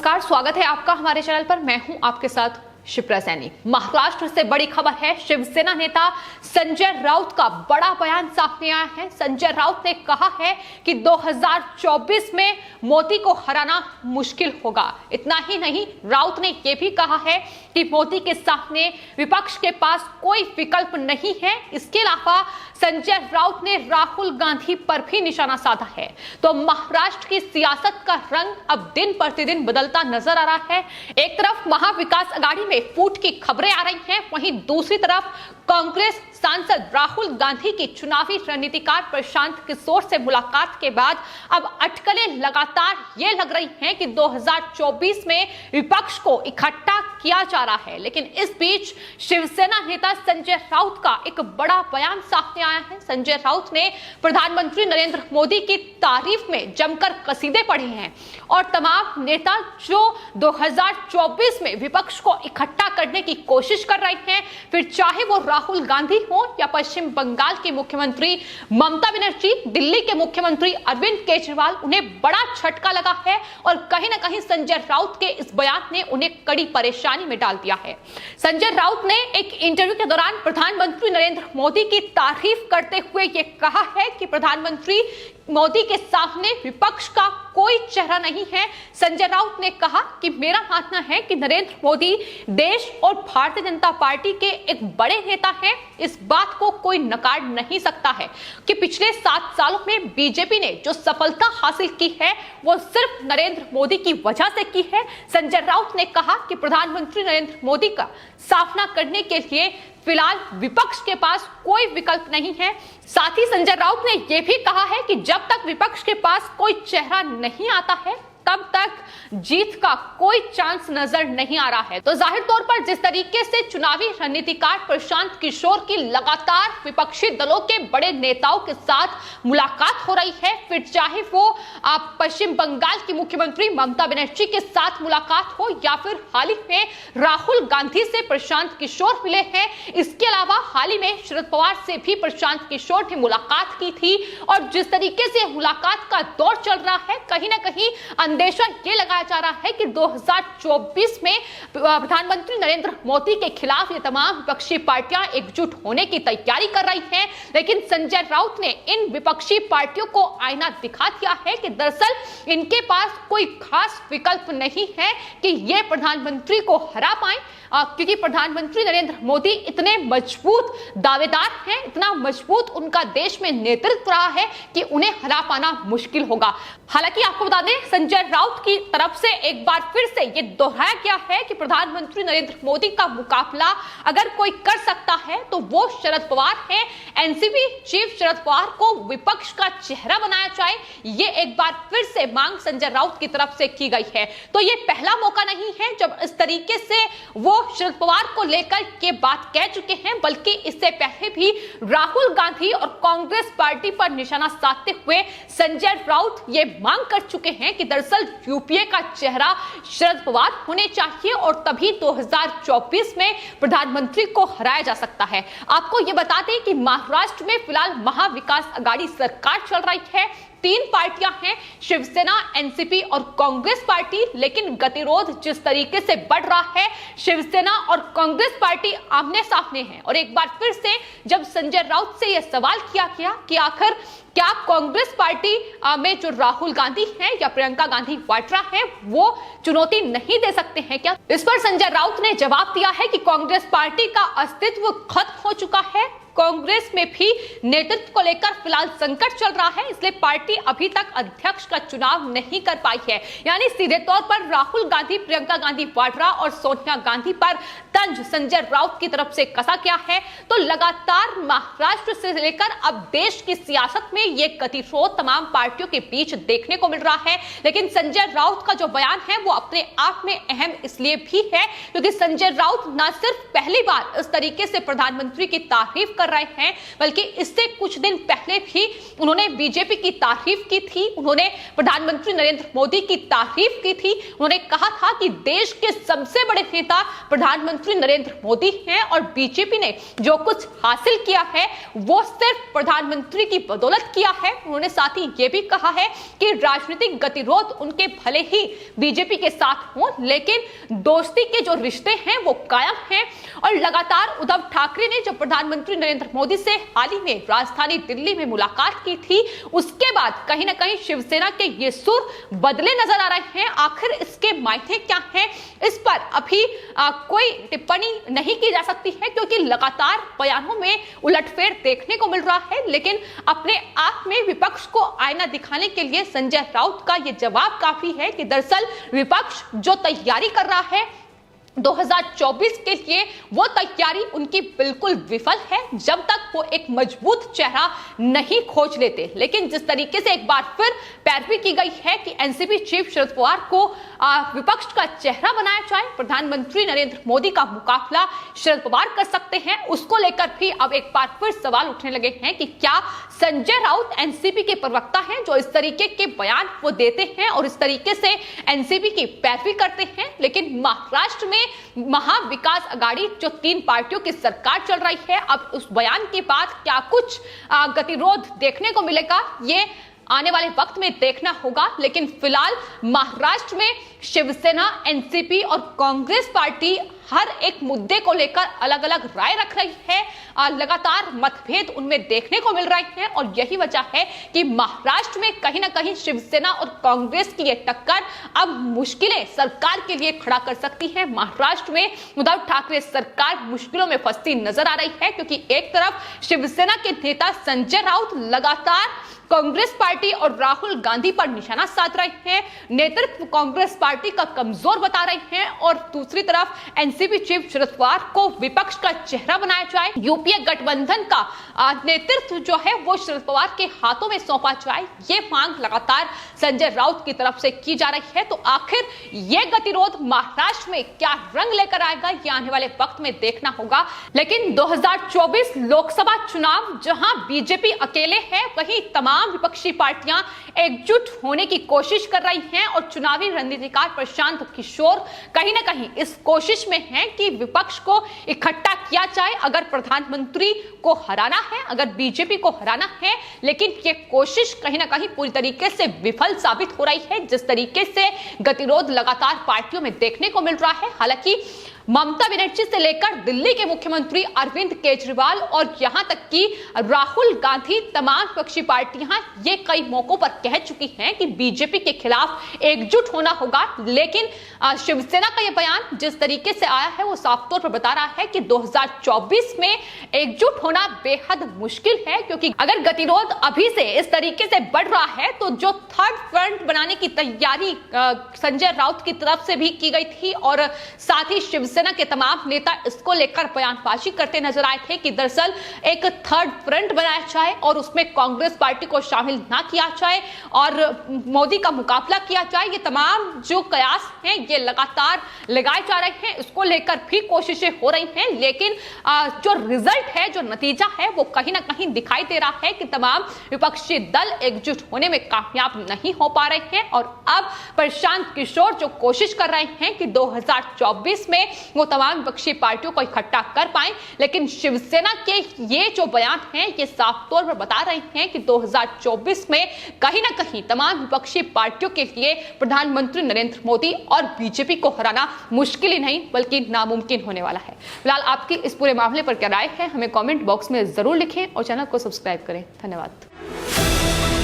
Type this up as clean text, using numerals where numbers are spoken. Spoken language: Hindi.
नमस्कार, स्वागत है आपका हमारे चैनल पर। मैं हूं आपके साथ शिप्रा सैनी। महाराष्ट्र से बड़ी खबर है। शिवसेना नेता संजय राउत का बड़ा बयान सामने आया है। संजय राउत ने कहा है कि 2024 में मोदी को हराना मुश्किल होगा। इतना ही नहीं, राउत ने यह भी कहा है कि मोदी के सामने विपक्ष के पास कोई विकल्प नहीं है। इसके अलावा संजय राउत ने राहुल गांधी पर भी निशाना साधा है। तो महाराष्ट्र की सियासत का रंग अब दिन प्रतिदिन बदलता नजर आ रहा है। एक तरफ महाविकास आघाड़ी में फूट की खबरें आ रही हैं, वहीं दूसरी तरफ कांग्रेस सांसद राहुल गांधी की चुनावी रणनीतिकार प्रशांत किशोर से मुलाकात के बाद अब अटकलें लगातार ये लग रही हैं कि 2024 में विपक्ष को इकट्ठा किया जा रहा है। लेकिन इस बीच शिवसेना नेता संजय राउत का एक बड़ा बयान सामने आया है। संजय राउत ने प्रधानमंत्री नरेंद्र मोदी की तारीफ में जमकर कसीदे पढ़े हैं और तमाम नेता जो 2024 में विपक्ष को इकट्ठा करने की कोशिश कर रहे हैं, फिर चाहे वो राहुल गांधी हो या पश्चिम बंगाल की मुख्यमंत्री ममता बनर्जी, दिल्ली के मुख्यमंत्री अरविंद केजरीवाल, उन्हें बड़ा झटका लगा है और कहीं ना कहीं संजय राउत के इस बयान ने उन्हें कड़ी परेशानी में डाल दिया है। संजय राउत ने एक इंटरव्यू के दौरान प्रधानमंत्री नरेंद्र मोदी की तारीफ करते हुए यह कहा है कि प्रधानमंत्री मोदी के सामने विपक्ष का कोई चेहरा नहीं है। संजय राउत ने कहा कि मेरा मानना है कि नरेंद्र मोदी देश और भारतीय जनता पार्टी के एक बड़े नेता हैं। इस बात को कोई नकार नहीं सकता है कि पिछले 7 सालों में बीजेपी ने जो सफलता हासिल की है वो सिर्फ नरेंद्र मोदी की वजह से की है। संजय राउत ने कहा कि प्रधानमंत्री नरेंद्र मोदी का सामना करने के लिए फिलहाल विपक्ष के पास कोई विकल्प नहीं है। साथ ही संजय राउत ने यह भी कहा है कि जब तक विपक्ष के पास कोई चेहरा नहीं आता है तब तक जीत का कोई चांस नजर नहीं आ रहा है। तो जाहिर तौर पर जिस तरीके से चुनावी रणनीतिकार प्रशांत किशोर की लगातार विपक्षी दलों के बड़े नेताओं के साथ मुलाकात हो रही है, फिर चाहे वो आप पश्चिम बंगाल की मुख्यमंत्री ममता बनर्जी के साथ मुलाकात हो या फिर हाल ही में राहुल गांधी से प्रशांत किशोर मिले हैं। इसके अलावा हाल ही में शरद पवार से भी प्रशांत किशोर ने मुलाकात की थी और जिस तरीके से मुलाकात का दौर चल रहा है, कहीं ना कहीं अंदेशा ये लगाया जा रहा है कि 2024 में प्रधानमंत्री नरेंद्र मोदी के खिलाफ ये तमाम विपक्षी पार्टियां एकजुट होने की तैयारी कर रही हैं। लेकिन संजय राउत ने इन विपक्षी पार्टियों को आईना दिखा दिया है कि दरअसल इनके पास कोई खास विकल्प नहीं है कि ये प्रधानमंत्री को हरा पाएं, क्योंकि प्रधानमंत्री नरेंद्र मोदी इतने मजबूत दावेदार हैं, इतना मजबूत उनका देश में नेतृत्व रहा है कि उन्हें हरा पाना मुश्किल होगा। हालांकि आपको बता दें, संजय राउत की तरफ से एक बार फिर से ये दोहराया गया है कि प्रधानमंत्री नरेंद्र मोदी का मुकाबला अगर कोई कर सकता है तो वो शरद पवार है। एनसीपी चीफ शरद पवार को विपक्ष का चेहरा बनाया जाए, ये एक बार फिर से मांग संजय राउत की तरफ से की गई है। तो ये पहला मौका नहीं है जब इस तरीके से वो शरद पवार को लेकर ये बात कह चुके हैं, बल्कि इससे पहले भी राहुल गांधी और कांग्रेस पार्टी पर निशाना साधते हुए संजय राउत ये मांग कर चुके हैं कि दरअसल यूपीए का चेहरा शरद पवार होने चाहिए और तभी 2024 में प्रधानमंत्री को हराया जा सकता है। आपको ये बता दें कि महाराष्ट्र में फिलहाल महाविकास आघाड़ी सरकार चल रही है। 3 पार्टियां हैं, शिवसेना, एनसीपी और कांग्रेस पार्टी। लेकिन गतिरोध जिस तरीके से बढ़ रहा है, शिवसेना और कांग्रेस पार्टी आमने सामने हैं। और एक बार फिर से जब संजय राउत से यह सवाल किया गया कि आखिर क्या कांग्रेस पार्टी में जो राहुल गांधी हैं या प्रियंका गांधी वाड्रा हैं वो चुनौती नहीं दे सकते हैं क्या, इस पर संजय राउत ने जवाब दिया है कि कांग्रेस पार्टी का अस्तित्व खत्म हो चुका है। कांग्रेस में भी नेतृत्व को लेकर फिलहाल संकट चल रहा है, इसलिए पार्टी अभी तक अध्यक्ष का चुनाव नहीं कर पाई है। यानी सीधे तौर पर राहुल गांधी, प्रियंका गांधी वाड्रा और सोनिया गांधी पर तंज संजय राउत की तरफ से कसा गया है। तो लगातार महाराष्ट्र से लेकर अब देश की सियासत में ये गतिरोध तमाम पार्टियों के बीच देखने को मिल रहा है। लेकिन संजय राउत का जो बयान है वो अपने आप में अहम इसलिए भी है क्योंकि संजय राउत न सिर्फ पहली बार इस तरीके से प्रधानमंत्री की तारीफ कर रहे हैं, बल्कि इससे कुछ दिन पहले भी उन्होंने बीजेपी की तारीफ की थी, उन्होंने प्रधानमंत्री नरेंद्र मोदी की तारीफ की थी। उन्होंने कहा था कि देश के सबसे बड़े नेता प्रधानमंत्री नरेंद्र मोदी हैं और बीजेपी ने जो कुछ हासिल किया है वो सिर्फ प्रधानमंत्री की बदौलत किया है। उन्होंने साथ ही ये भी कहा है कि राजनीतिक गतिरोध उनके भले ही बीजेपी के साथ हो, लेकिन दोस्ती के जो रिश्ते हैं वो कायम हैं। और लगातार उद्धव ठाकरे ने जब प्रधानमंत्री नरेंद्र मोदी से हाल ही में राजधानी दिल्ली में मुलाकात की थी, उसके बाद कहीं ना कहीं शिवसेना के ये सुर बदले नजर आ रहे हैं। आखिर इसके मायने क्या हैं, इस पर अभी कोई टिप्पणी नहीं की जा सकती है, क्योंकि लगातार बयानों में उलटफेर देखने को मिल रहा है। लेकिन अपने आप में विपक्ष को आईना दिखाने के लिए संजय राउत का यह जवाब काफी है कि दरअसल विपक्ष जो तैयारी कर रहा है 2024 के लिए, वो तैयारी उनकी बिल्कुल विफल है जब तक वो एक मजबूत चेहरा नहीं खोज लेते। लेकिन जिस तरीके से एक बार फिर पैरवी की गई है कि एनसीपी चीफ शरद पवार को विपक्ष का चेहरा बनाया जाए, प्रधानमंत्री नरेंद्र मोदी का मुकाबला शरद पवार कर सकते हैं, उसको लेकर भी अब एक बार फिर सवाल उठने लगे हैं कि क्या संजय राउत एनसीपी के प्रवक्ता हैं जो इस तरीके के बयान वो देते हैं और इस तरीके से एनसीपी की पैरवी करते हैं। लेकिन महाराष्ट्र में महाविकास अघाड़ी जो 3 पार्टियों की सरकार चल रही है, अब उस बयान के बाद क्या कुछ गतिरोध देखने को मिलेगा, ये आने वाले वक्त में देखना होगा। लेकिन फिलहाल महाराष्ट्र में शिवसेना, एनसीपी और कांग्रेस पार्टी हर एक मुद्दे को लेकर अलग अलग राय रख रही है, लगातार मतभेद उनमें देखने को मिल रहे हैं और यही वजह है कि महाराष्ट्र में कहीं ना कहीं शिवसेना और कांग्रेस की यह टक्कर अब मुश्किलें सरकार के लिए खड़ा कर सकती है। महाराष्ट्र में उद्धव ठाकरे सरकार मुश्किलों में फंसती नजर आ रही है, क्योंकि एक तरफ शिवसेना के नेता संजय राउत लगातार कांग्रेस पार्टी और राहुल गांधी पर निशाना साध रहे हैं, नेतृत्व कांग्रेस पार्टी का कमजोर बता रहे हैं, और दूसरी तरफ एनसीपी चीफ शरद पवार को विपक्ष का चेहरा बनाया जाए, यूपीए गठबंधन का नेतृत्व जो है वो शरद पवार के हाथों में सौंपा जाए, ये मांग लगातार संजय राउत की तरफ से की जा रही है। तो आखिर ये गतिरोध महाराष्ट्र में क्या रंग लेकर आएगा, ये आने वाले वक्त में देखना होगा। लेकिन 2024 लोकसभा चुनाव जहां बीजेपी अकेले है, वहीं तमाम विपक्षी पार्टियां एकजुट होने की कोशिश कर रही हैं और चुनावी रणनीतिकार प्रशांत किशोर कहीं ना कहीं इस कोशिश में हैं कि विपक्ष को इकट्ठा किया जाए अगर प्रधानमंत्री को हराना है, अगर बीजेपी को हराना है। लेकिन ये कोशिश कहीं ना कहीं पूरी तरीके से विफल साबित हो रही है, जिस तरीके से गतिरोध लगातार पार्टियों में देखने को मिल रहा है। हालांकि ममता बनर्जी से लेकर दिल्ली के मुख्यमंत्री अरविंद केजरीवाल और यहां तक कि राहुल गांधी, तमाम विपक्षी पार्टियां ये कई मौकों पर कह चुकी हैं कि बीजेपी के खिलाफ एकजुट होना होगा। लेकिन शिवसेना का यह बयान जिस तरीके से आया है वो साफ तौर पर बता रहा है कि 2024 में एकजुट होना बेहद मुश्किल है, क्योंकि अगर गतिरोध अभी से इस तरीके से बढ़ रहा है तो जो थर्ड फ्रंट बनाने की तैयारी संजय राउत की तरफ से भी की गई थी और साथ ही शिवसेना के तमाम नेता इसको लेकर बयानबाजी करते नजर आए थे कि दरअसल एक थर्ड फ्रंट बनाया जाए और उसमें कांग्रेस पार्टी को शामिल ना किया जाए और मोदी का मुकाबला किया जाए। ये तमाम जो कयास हैं ये लगातार लगाए जा रहे हैं, इसको लेकर भी कोशिशें हो रही हैं। लेकिन जो रिजल्ट है, जो नतीजा है, वो कहीं ना कहीं दिखाई दे रहा है कि तमाम विपक्षी दल एकजुट होने में कामयाब नहीं हो पा रहे हैं। और अब प्रशांत किशोर जो कोशिश कर रहे हैं कि 2024 में वो तमाम विपक्षी पार्टियों को इकट्ठा कर पाएं, लेकिन शिवसेना के ये जो बयान हैं ये साफ तौर पर बता रहे हैं कि 2024 में कहीं ना कहीं तमाम विपक्षी पार्टियों के लिए प्रधानमंत्री नरेंद्र मोदी और बीजेपी को हराना मुश्किल ही नहीं बल्कि नामुमकिन होने वाला है। फिलहाल आपकी इस पूरे मामले पर क्या राय है, हमें कमेंट बॉक्स में जरूर लिखें और चैनल को सब्सक्राइब करें। धन्यवाद।